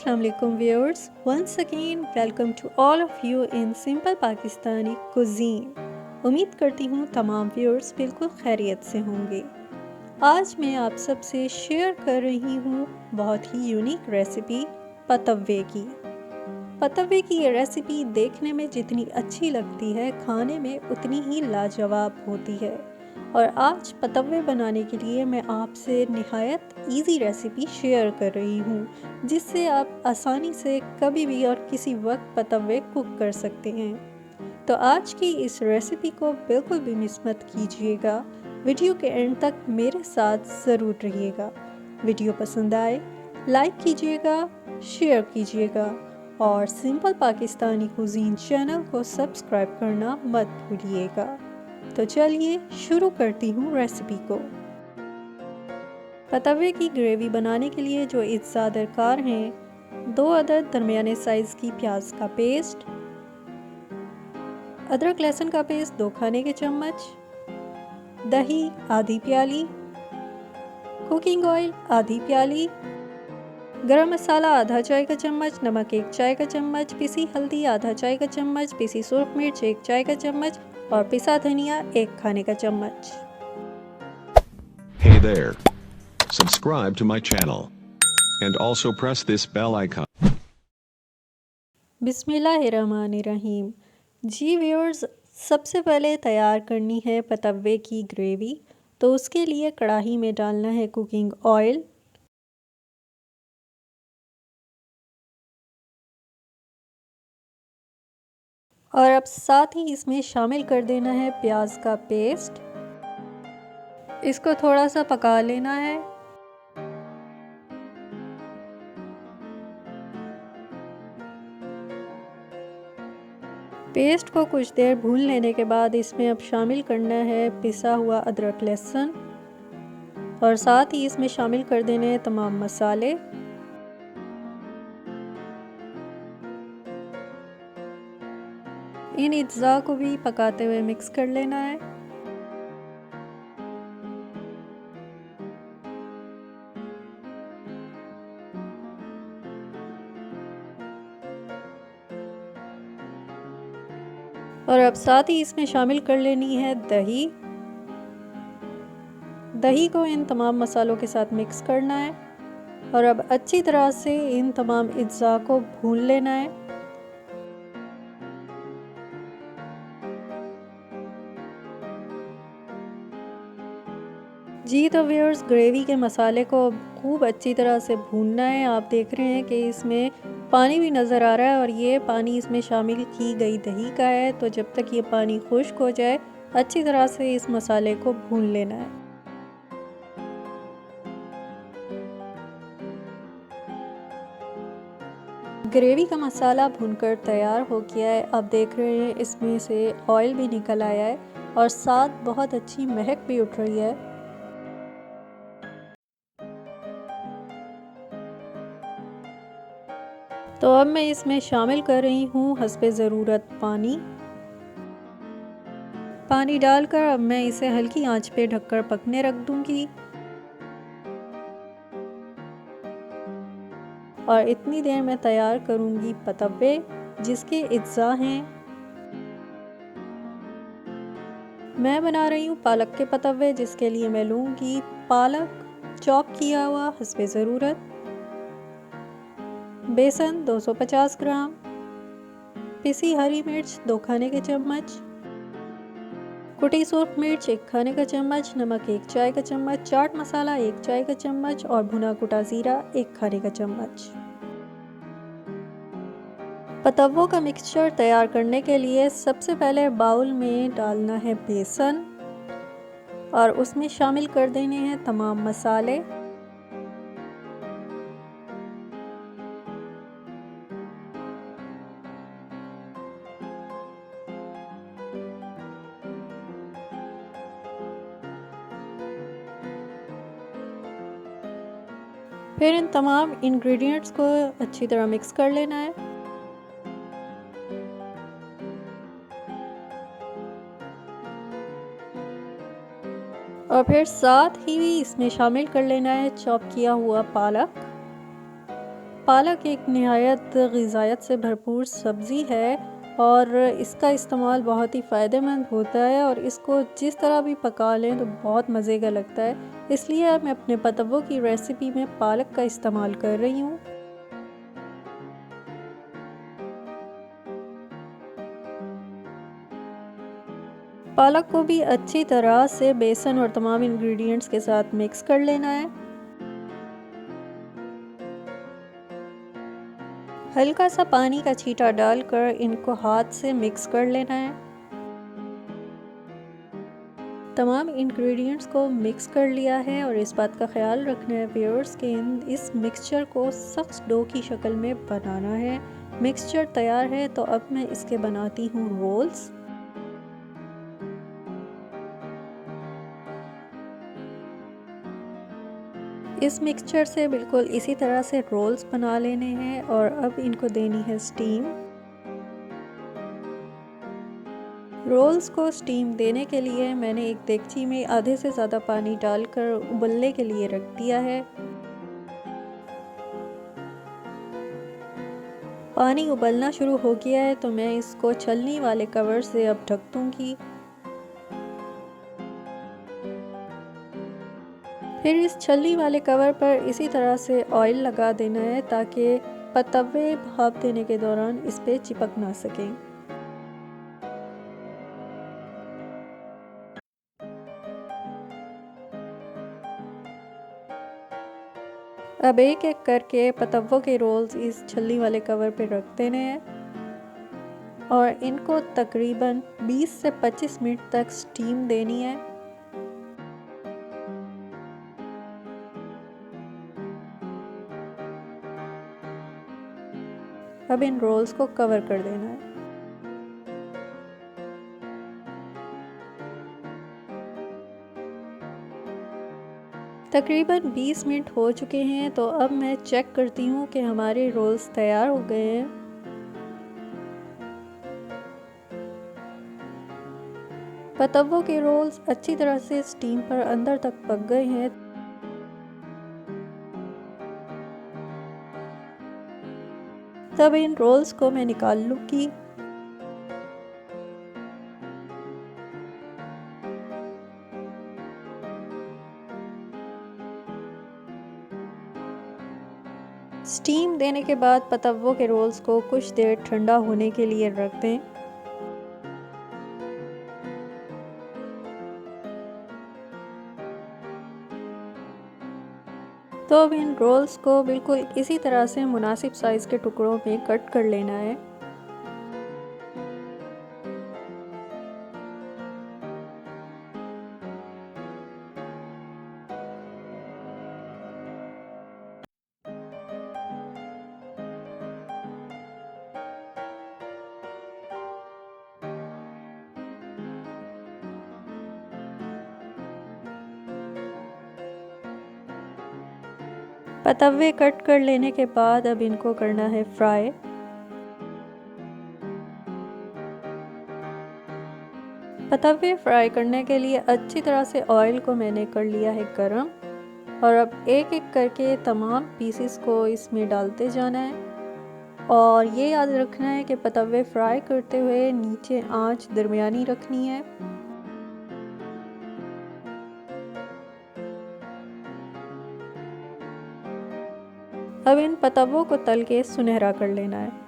Assalamu alaikum viewers. Once again, welcome to all of you in Simple Pakistani Cuisine. उम्मीद करती हूँ तमाम viewers बिल्कुल खैरियत से होंगे। आज मैं आप सबसे शेयर कर रही हूँ बहुत ही यूनिक रेसिपी पतव्वे की। पतव्वे की ये रेसिपी देखने में जितनी अच्छी लगती है, खाने में उतनी ही लाजवाब होती है। और आज पतव्वे बनाने के लिए मैं आपसे निहायत इजी रेसिपी शेयर कर रही हूँ, जिससे आप आसानी से कभी भी और किसी वक्त पतव्वे कुक कर सकते हैं। तो आज की इस रेसिपी को बिल्कुल भी मिस मत कीजिएगा। वीडियो के एंड तक मेरे साथ ज़रूर रहिएगा। वीडियो पसंद आए लाइक कीजिएगा, शेयर कीजिएगा और सिंपल पाकिस्तानी कुजीन चैनल को सब्सक्राइब करना मत भूलिएगा। तो चलिए शुरू करती हूँ रेसिपी को। पतव्वे की ग्रेवी बनाने के लिए जो अज्जा दरकार हैं, 2 अदद दरमियाने साइज़ की प्याज का पेस्ट, अदरक लहसुन का पेस्ट 2 खाने के चम्मच, दही आधी प्याली, कुकिंग ऑयल आधी प्याली, गरम मसाला आधा चाय का चम्मच, नमक 1 चाय का चम्मच, पिसी हल्दी आधा चाय का चम्मच, पिसी सुर्ख मिर्च 1 चाय का चम्मच और पिसा धनिया 1 खाने का चम्मच। Hey there. Subscribe to my channel. And also press this bell icon. बिस्मिल्लाहिर्रहमानिर्रहीम। जी व्यूअर्स, सबसे पहले तैयार करनी है पतव्वे की ग्रेवी। तो उसके लिए कढ़ाई में डालना है कुकिंग ऑयल, और अब साथ ही इसमें शामिल कर देना है प्याज का पेस्ट। इसको थोड़ा सा पका लेना है। पेस्ट को कुछ देर भून लेने के बाद इसमें अब शामिल करना है पिसा हुआ अदरक लहसुन और साथ ही इसमें शामिल कर देने हैं तमाम मसाले। इन अज्जा को भी पकाते हुए मिक्स कर लेना है। और अब साथ ही इसमें शामिल कर लेनी है दही। दही को इन तमाम मसालों के साथ मिक्स करना है और अब अच्छी तरह से इन तमाम अज्जा को भून लेना है। जी तो व्यूअर्स, ग्रेवी के मसाले को खूब अच्छी तरह से भूनना है। आप देख रहे हैं कि इसमें पानी भी नज़र आ रहा है और ये पानी इसमें शामिल की गई दही का है। तो जब तक ये पानी खुश्क हो जाए, अच्छी तरह से इस मसाले को भून लेना है। ग्रेवी का मसाला भूनकर तैयार हो गया है। आप देख रहे हैं इसमें से ऑयल भी निकल आया है और साथ बहुत अच्छी महक भी उठ रही है। तो अब मैं इसमें शामिल कर रही हूँ हस्बे ज़रूरत पानी। पानी डालकर अब मैं इसे हल्की आंच पे ढककर पकने रख दूंगी और इतनी देर में तैयार करूंगी पतव्वे, जिसके अज्जा हैं। मैं बना रही हूँ पालक के पतव्वे, जिसके लिए मैं लूँगी पालक चॉप किया हुआ हस्बे ज़रूरत, बेसन 250 ग्राम, पिसी हरी मिर्च 2 खाने के चम्मच, कुटी सुर्ख मिर्च 1 खाने का चम्मच, नमक 1 चाय का चम्मच, चाट मसाला 1 चाय का चम्मच और भुना कुटा ज़ीरा 1 खाने का चम्मच। पतव्वों का मिक्सचर तैयार करने के लिए सबसे पहले बाउल में डालना है बेसन और उसमें शामिल कर देने हैं तमाम मसाले। फिर इन तमाम इंग्रेडिएंट्स को अच्छी तरह मिक्स कर लेना है। और फिर साथ ही इसमें शामिल कर लेना है चॉप किया हुआ पालक। पालक एक निहायत ग़िज़ायत से भरपूर सब्ज़ी है और इसका इस्तेमाल बहुत ही फ़ायदेमंद होता है और इसको जिस तरह भी पका लें तो बहुत मज़े का लगता है। इसलिए मैं अपने पतव्वों की रेसिपी में पालक का इस्तेमाल कर रही हूँ। पालक को भी अच्छी तरह से बेसन और तमाम इंग्रेडिएंट्स के साथ मिक्स कर लेना है। हल्का सा पानी का छींटा डालकर इनको हाथ से मिक्स कर लेना है। तमाम इंग्रेडिएंट्स को मिक्स कर लिया है और इस बात का ख्याल रखना है व्यूअर्स कि इस मिक्सचर को सख्त डो की शक्ल में बनाना है। मिक्सचर तैयार है तो अब मैं इसके बनाती हूँ रोल्स। इस मिक्सचर से बिल्कुल इसी तरह से रोल्स बना लेने हैं और अब इनको देनी है स्टीम। रोल्स को स्टीम देने के लिए मैंने एक देगची में आधे से ज़्यादा पानी डालकर उबलने के लिए रख दिया है। पानी उबलना शुरू हो गया है तो मैं इसको छलनी वाले कवर से अब ढक दूंगी। फिर इस छलनी वाले कवर पर इसी तरह से ऑयल लगा देना है ताकि पतव्वे भाप देने के दौरान इस पे चिपक ना सकें। अब एक एक करके पतव्वों के रोल्स इस छलनी वाले कवर पे रख देने हैं और इनको तकरीबन 20 से 25 मिनट तक स्टीम देनी है। अब इन रोल्स को कवर कर देना है। तकरीबन 20 मिनट हो चुके हैं तो अब मैं चेक करती हूँ कि हमारे रोल्स तैयार हो गए हैं। पतव्वों के रोल्स अच्छी तरह से स्टीम पर अंदर तक पक गए हैं। तब इन रोल्स को मैं निकाल लूँगी। स्टीम देने के बाद पतव्वों के रोल्स को कुछ देर ठंडा होने के लिए रख दें। तो अब इन रोल्स को बिल्कुल इसी तरह से मुनासिब साइज़ के टुकड़ों में कट कर लेना है। पतव्वे कट कर लेने के बाद अब इनको करना है फ्राई। पतव्वे फ्राई करने के लिए अच्छी तरह से ऑयल को मैंने कर लिया है गरम और अब एक एक करके तमाम पीसेस को इसमें डालते जाना है और ये याद रखना है कि पतव्वे फ्राई करते हुए नीचे आंच दरमियानी रखनी है। अब इन पतव्वों को तल के सुनहरा कर लेना है।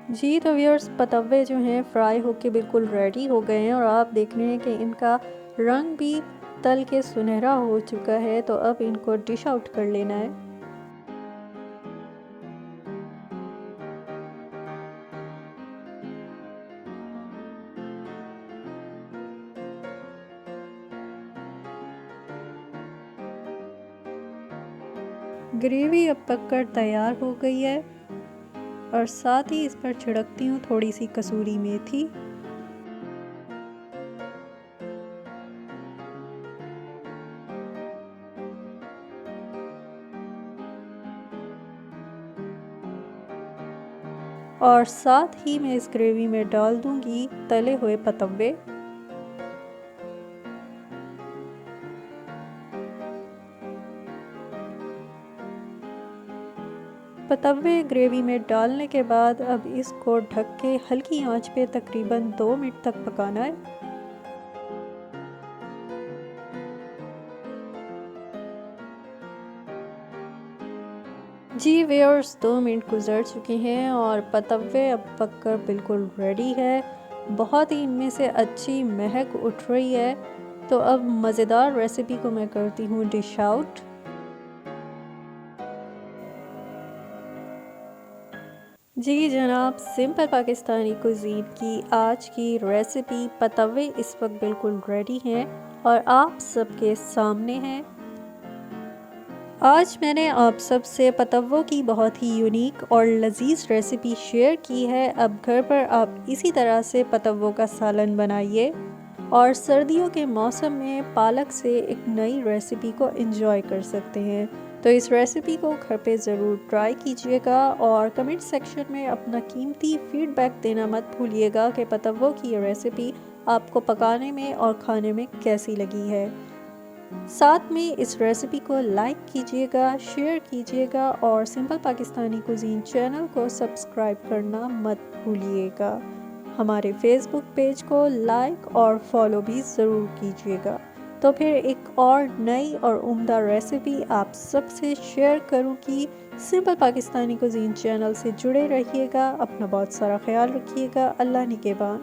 जी तो व्यूअर्स, पतव्वे जो हैं फ्राई होके बिल्कुल रेडी हो गए हैं और आप देख रहे हैं कि इनका रंग भी तल के सुनहरा हो चुका है। तो अब इनको डिश आउट कर लेना है। ग्रेवी अब पककर तैयार हो गई है और साथ ही इस पर छिड़कती हूँ थोड़ी सी कसूरी मेथी। और साथ ही मैं इस ग्रेवी में डाल दूंगी तले हुए पतव्वे। पतव्वे ग्रेवी में डालने के बाद अब इसको ढक के हल्की आंच पे तकरीबन 2 मिनट तक पकाना है। जी व्यूअर्स, 2 मिनट गुजर चुके हैं और पतव्वे अब पककर बिल्कुल रेडी है। बहुत ही इनमें से अच्छी महक उठ रही है। तो अब मज़ेदार रेसिपी को मैं करती हूँ डिश आउट। जी जनाब, सिंपल पाकिस्तानी कुजीन की आज की रेसिपी पतव्वे इस वक्त बिल्कुल रेडी हैं और आप सबके सामने हैं। आज मैंने आप सब से पतव्वों की बहुत ही यूनिक और लजीज रेसिपी शेयर की है। अब घर पर आप इसी तरह से पतव्वों का सालन बनाइए और सर्दियों के मौसम में पालक से एक नई रेसिपी को एंजॉय कर सकते हैं। तो इस रेसिपी को घर पे ज़रूर ट्राई कीजिएगा और कमेंट सेक्शन में अपना कीमती फीडबैक देना मत भूलिएगा कि पतव्वों की ये रेसिपी आपको पकाने में और खाने में कैसी लगी है। साथ में इस रेसिपी को लाइक कीजिएगा, शेयर कीजिएगा और सिंपल पाकिस्तानी कुजीन चैनल को सब्सक्राइब करना मत भूलिएगा। हमारे फेसबुक पेज को लाइक और फॉलो भी ज़रूर कीजिएगा। तो फिर एक और नई और उम्दा रेसिपी आप सबसे शेयर करूँगी। सिंपल पाकिस्तानी कुजीन चैनल से जुड़े रहिएगा। अपना बहुत सारा ख्याल रखिएगा। अल्लाह निगहबान।